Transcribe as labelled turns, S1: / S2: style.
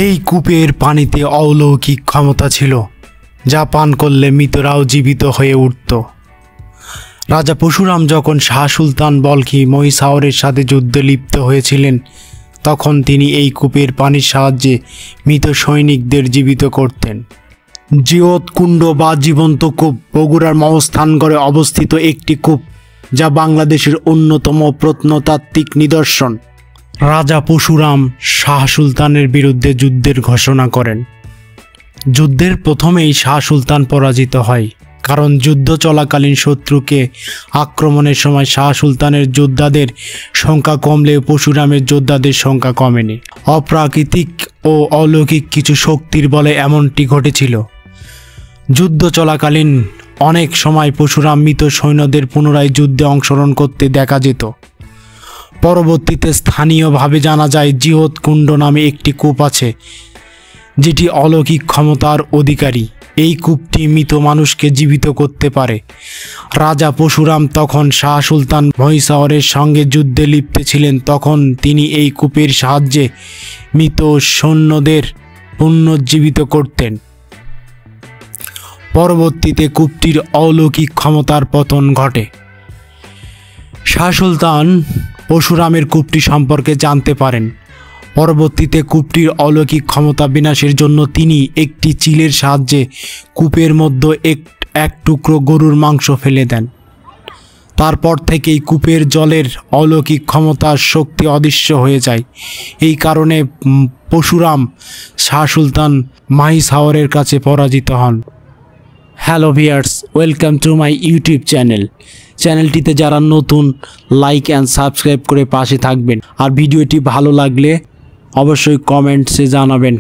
S1: এই কূপের পানিতে অলৌকিক ক্ষমতা ছিল, যা পান করলে মৃতরাও জীবিত হয়ে উঠত। রাজা পরশুরাম যখন শাহ সুলতান বলখি মহিষাওরের সাথে যুদ্ধে লিপ্ত হয়েছিলেন, তখন তিনি এই কূপের পানির সাহায্যে মৃত সৈনিকদের জীবিত করতেন। জিয়ত কুণ্ড বা জীবন্ত কূপ বগুড়ার মহস্থানগড়ে অবস্থিত একটি কূপ, যা বাংলাদেশের অন্যতম প্রত্নতাত্ত্বিক নিদর্শন। রাজা পরশুরাম শাহ সুলতানের বিরুদ্ধে যুদ্ধের ঘোষণা করেন। যুদ্ধের প্রথমেই শাহ সুলতান পরাজিত হয়, কারণ যুদ্ধ চলাকালীন শত্রুকে আক্রমণের সময় শাহ সুলতানের যোদ্ধাদের সংখ্যা কমলেও পরশুরামের যোদ্ধাদের সংখ্যা কমেনি। অপ্রাকৃতিক ও অলৌকিক কিছু শক্তির বলে এমনটি ঘটেছিল। যুদ্ধ চলাকালীন অনেক সময় পরশুরাম মৃত সৈন্যদের পুনরায় যুদ্ধে অংশগ্রহণ করতে দেখা যেত। পরবর্তীতে স্থানীয়ভাবে জানা যায় জিয়ত কুণ্ড নামে একটি কূপ আছে, যেটি অলৌকিক ক্ষমতার অধিকারী। এই কূপটি মৃত মানুষকে জীবিত করতে পারে। রাজা পরশুরাম তখন শাহ সুলতান মহিষাওরের সঙ্গে যুদ্ধে লিপ্ত ছিলেন, তখন তিনি এই কূপের সাহায্যে মৃত সৈন্যদের পুনর্জীবিত করতেন। পরবর্তীতে কূপটির অলৌকিক ক্ষমতার পতন ঘটে। শাহ সুলতান পরশুরামের কূপটি সম্পর্কে জানতে পারেন। পরবর্তীতে কূপটির অলৌকিক ক্ষমতা বিনাশের জন্য তিনি একটি চিলের সাহায্যে কূপের মধ্যে এক টুকরো গরুর মাংস ফেলে দেন। তারপর থেকেই কূপের জলের অলৌকিক ক্ষমতার শক্তি অদৃশ্য হয়ে যায়। এই কারণে পরশুরাম শাহ সুলতান মহিষাওরের কাছে পরাজিত হন। Hello viewers, welcome to my YouTube channel. চ্যানেলটিতে যারা নতুন, লাইক অ্যান্ড সাবস্ক্রাইব করে পাশে থাকবেন। আর ভিডিওটি ভালো লাগলে অবশ্যই কমেন্টসে জানাবেন।